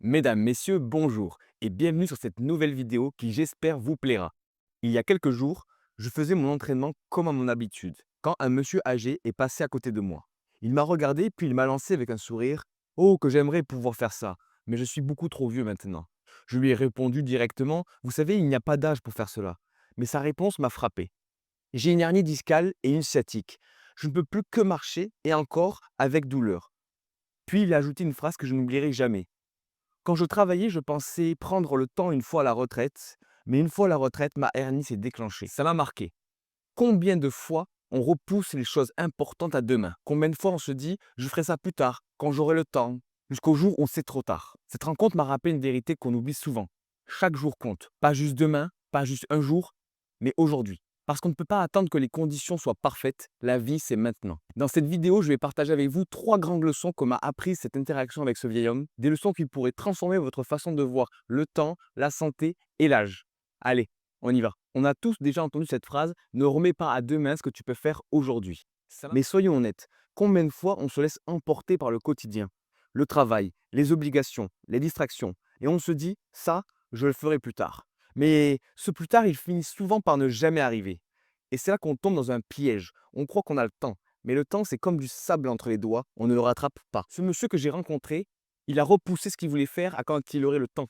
Mesdames, messieurs, bonjour et bienvenue sur cette nouvelle vidéo qui j'espère vous plaira. Il y a quelques jours, je faisais mon entraînement comme à mon habitude, quand un monsieur âgé est passé à côté de moi. Il m'a regardé puis il m'a lancé avec un sourire: «Oh, que j'aimerais pouvoir faire ça, mais je suis beaucoup trop vieux maintenant.» Je lui ai répondu directement: «Vous savez, il n'y a pas d'âge pour faire cela.» Mais sa réponse m'a frappé. «J'ai une hernie discale et une sciatique. Je ne peux plus que marcher et encore avec douleur.» Puis il a ajouté une phrase que je n'oublierai jamais: «Quand je travaillais, je pensais prendre le temps une fois à la retraite, mais une fois à la retraite, ma hernie s'est déclenchée.» Ça m'a marqué. Combien de fois on repousse les choses importantes à demain? Combien de fois on se dit: «Je ferai ça plus tard, quand j'aurai le temps», jusqu'au jour où c'est trop tard? Cette rencontre m'a rappelé une vérité qu'on oublie souvent. Chaque jour compte. Pas juste demain, pas juste un jour, mais aujourd'hui. Parce qu'on ne peut pas attendre que les conditions soient parfaites. La vie, c'est maintenant. Dans cette vidéo, je vais partager avec vous 3 grandes leçons que m'a appris cette interaction avec ce vieil homme. Des leçons qui pourraient transformer votre façon de voir le temps, la santé et l'âge. Allez, on y va. On a tous déjà entendu cette phrase: «Ne remets pas à demain ce que tu peux faire aujourd'hui.» Mais soyons honnêtes, combien de fois on se laisse emporter par le quotidien, le travail, les obligations, les distractions, et on se dit: «Ça, je le ferai plus tard.» Mais ce plus tard, il finit souvent par ne jamais arriver. Et c'est là qu'on tombe dans un piège. On croit qu'on a le temps, mais le temps, c'est comme du sable entre les doigts, on ne le rattrape pas. Ce monsieur que j'ai rencontré, il a repoussé ce qu'il voulait faire à quand il aurait le temps.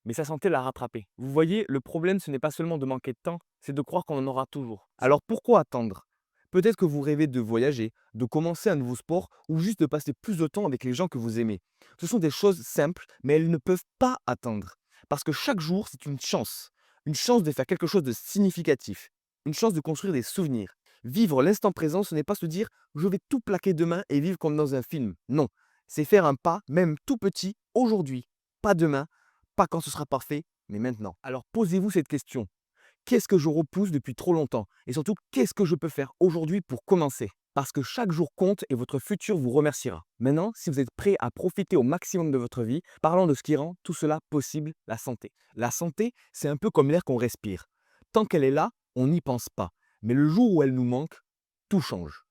Mais sa santé l'a rattrapé. Vous voyez, le problème, ce n'est pas seulement de manquer de temps, c'est de croire qu'on en aura toujours. Alors pourquoi attendre? Peut-être que vous rêvez de voyager, de commencer un nouveau sport ou juste de passer plus de temps avec les gens que vous aimez. Ce sont des choses simples, mais elles ne peuvent pas attendre. Parce que chaque jour, c'est une chance. Une chance de faire quelque chose de significatif. Une chance de construire des souvenirs. Vivre l'instant présent, ce n'est pas se dire: «Je vais tout plaquer demain et vivre comme dans un film.» Non, c'est faire un pas, même tout petit, aujourd'hui. Pas demain, pas quand ce sera parfait, mais maintenant. Alors posez-vous cette question: qu'est-ce que je repousse depuis trop longtemps? Et surtout, qu'est-ce que je peux faire aujourd'hui pour commencer? Parce que chaque jour compte et votre futur vous remerciera. Maintenant, si vous êtes prêt à profiter au maximum de votre vie, parlons de ce qui rend tout cela possible: la santé. La santé, c'est un peu comme l'air qu'on respire. Tant qu'elle est là, on n'y pense pas. Mais le jour où elle nous manque, tout change.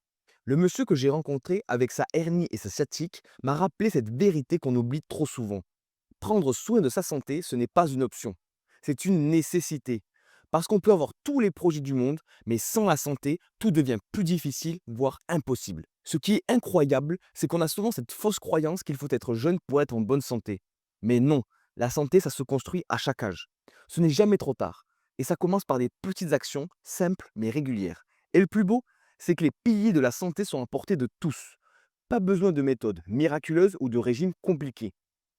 Le monsieur que j'ai rencontré avec sa hernie et sa sciatique m'a rappelé cette vérité qu'on oublie trop souvent. Prendre soin de sa santé, ce n'est pas une option, c'est une nécessité. Parce qu'on peut avoir tous les projets du monde, mais sans la santé, tout devient plus difficile, voire impossible. Ce qui est incroyable, c'est qu'on a souvent cette fausse croyance qu'il faut être jeune pour être en bonne santé. Mais non, la santé, ça se construit à chaque âge. Ce n'est jamais trop tard. Et ça commence par des petites actions, simples mais régulières. Et le plus beau, c'est que les piliers de la santé sont à portée de tous. Pas besoin de méthodes miraculeuses ou de régimes compliqués.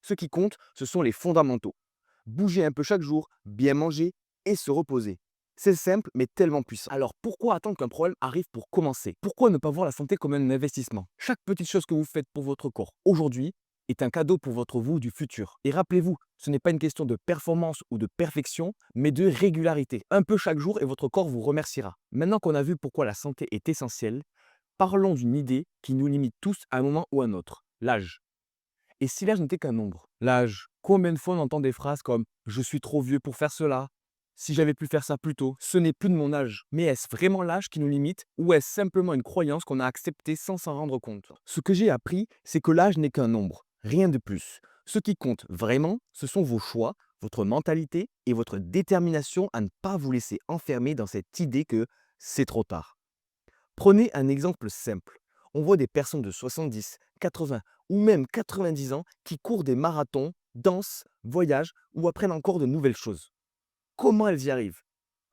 Ce qui compte, ce sont les fondamentaux. Bouger un peu chaque jour, bien manger et se reposer. C'est simple, mais tellement puissant. Alors pourquoi attendre qu'un problème arrive pour commencer? Pourquoi ne pas voir la santé comme un investissement? Chaque petite chose que vous faites pour votre corps aujourd'hui est un cadeau pour votre vous du futur. Et rappelez-vous, ce n'est pas une question de performance ou de perfection, mais de régularité. Un peu chaque jour et votre corps vous remerciera. Maintenant qu'on a vu pourquoi la santé est essentielle, parlons d'une idée qui nous limite tous à un moment ou à un autre: l'âge. Et si l'âge n'était qu'un nombre? L'âge, combien de fois on entend des phrases comme: «Je suis trop vieux pour faire cela», «Si j'avais pu faire ça plus tôt», «Ce n'est plus de mon âge». Mais est-ce vraiment l'âge qui nous limite ou est-ce simplement une croyance qu'on a acceptée sans s'en rendre compte? Ce que j'ai appris, c'est que l'âge n'est qu'un nombre, rien de plus. Ce qui compte vraiment, ce sont vos choix, votre mentalité et votre détermination à ne pas vous laisser enfermer dans cette idée que c'est trop tard. Prenez un exemple simple. On voit des personnes de 70, 80 ou même 90 ans qui courent des marathons, dansent, voyagent ou apprennent encore de nouvelles choses. Comment elles y arrivent?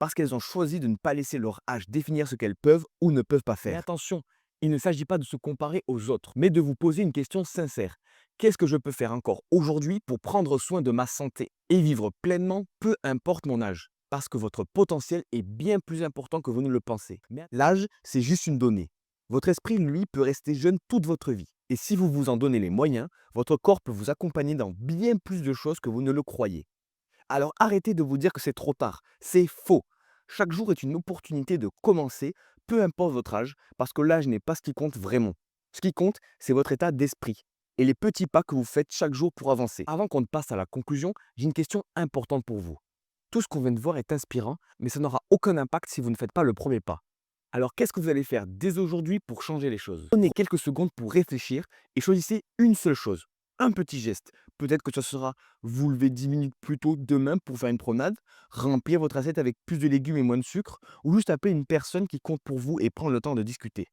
Parce qu'elles ont choisi de ne pas laisser leur âge définir ce qu'elles peuvent ou ne peuvent pas faire. Mais attention, il ne s'agit pas de se comparer aux autres, mais de vous poser une question sincère. Qu'est-ce que je peux faire encore aujourd'hui pour prendre soin de ma santé et vivre pleinement, peu importe mon âge? Parce que votre potentiel est bien plus important que vous ne le pensez. Mais l'âge, c'est juste une donnée. Votre esprit, lui, peut rester jeune toute votre vie. Et si vous vous en donnez les moyens, votre corps peut vous accompagner dans bien plus de choses que vous ne le croyez. Alors arrêtez de vous dire que c'est trop tard. C'est faux. Chaque jour est une opportunité de commencer, peu importe votre âge, parce que l'âge n'est pas ce qui compte vraiment. Ce qui compte, c'est votre état d'esprit et les petits pas que vous faites chaque jour pour avancer. Avant qu'on ne passe à la conclusion, j'ai une question importante pour vous. Tout ce qu'on vient de voir est inspirant, mais ça n'aura aucun impact si vous ne faites pas le premier pas. Alors qu'est-ce que vous allez faire dès aujourd'hui pour changer les choses? Prenez quelques secondes pour réfléchir et choisissez une seule chose. un petit geste. Peut-être que ce sera vous lever 10 minutes plus tôt demain pour faire une promenade, remplir votre assiette avec plus de légumes et moins de sucre, ou juste appeler une personne qui compte pour vous et prendre le temps de discuter.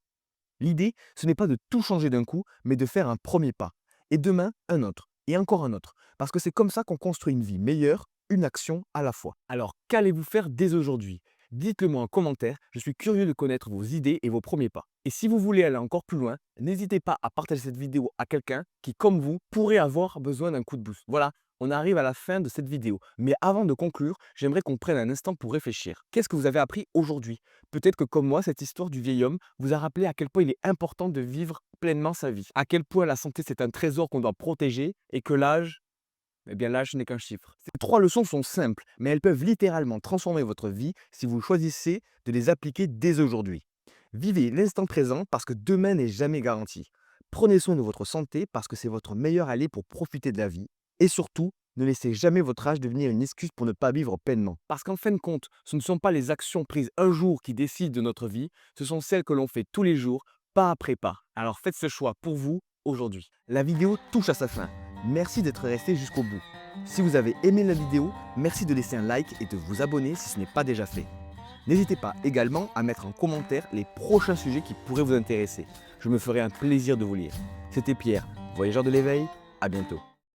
L'idée, ce n'est pas de tout changer d'un coup, mais de faire un premier pas. Et demain, un autre. Et encore un autre. Parce que c'est comme ça qu'on construit une vie meilleure, une action à la fois. Alors, qu'allez-vous faire dès aujourd'hui? Dites-le moi en commentaire, je suis curieux de connaître vos idées et vos premiers pas. Et si vous voulez aller encore plus loin, n'hésitez pas à partager cette vidéo à quelqu'un qui, comme vous, pourrait avoir besoin d'un coup de boost. Voilà, on arrive à la fin de cette vidéo. Mais avant de conclure, j'aimerais qu'on prenne un instant pour réfléchir. Qu'est-ce que vous avez appris aujourd'hui? Peut-être que comme moi, cette histoire du vieil homme vous a rappelé à quel point il est important de vivre pleinement sa vie. À quel point la santé, c'est un trésor qu'on doit protéger et que l'âge, eh bien l'âge n'est qu'un chiffre. Ces trois leçons sont simples, mais elles peuvent littéralement transformer votre vie si vous choisissez de les appliquer dès aujourd'hui. Vivez l'instant présent parce que demain n'est jamais garanti. Prenez soin de votre santé parce que c'est votre meilleur allié pour profiter de la vie. Et surtout, ne laissez jamais votre âge devenir une excuse pour ne pas vivre pleinement. Parce qu'en fin de compte, ce ne sont pas les actions prises un jour qui décident de notre vie, ce sont celles que l'on fait tous les jours, pas après pas. Alors faites ce choix pour vous aujourd'hui. La vidéo touche à sa fin. Merci d'être resté jusqu'au bout. Si vous avez aimé la vidéo, merci de laisser un like et de vous abonner si ce n'est pas déjà fait. N'hésitez pas également à mettre en commentaire les prochains sujets qui pourraient vous intéresser. Je me ferai un plaisir de vous lire. C'était Pierre, voyageur de l'éveil, à bientôt.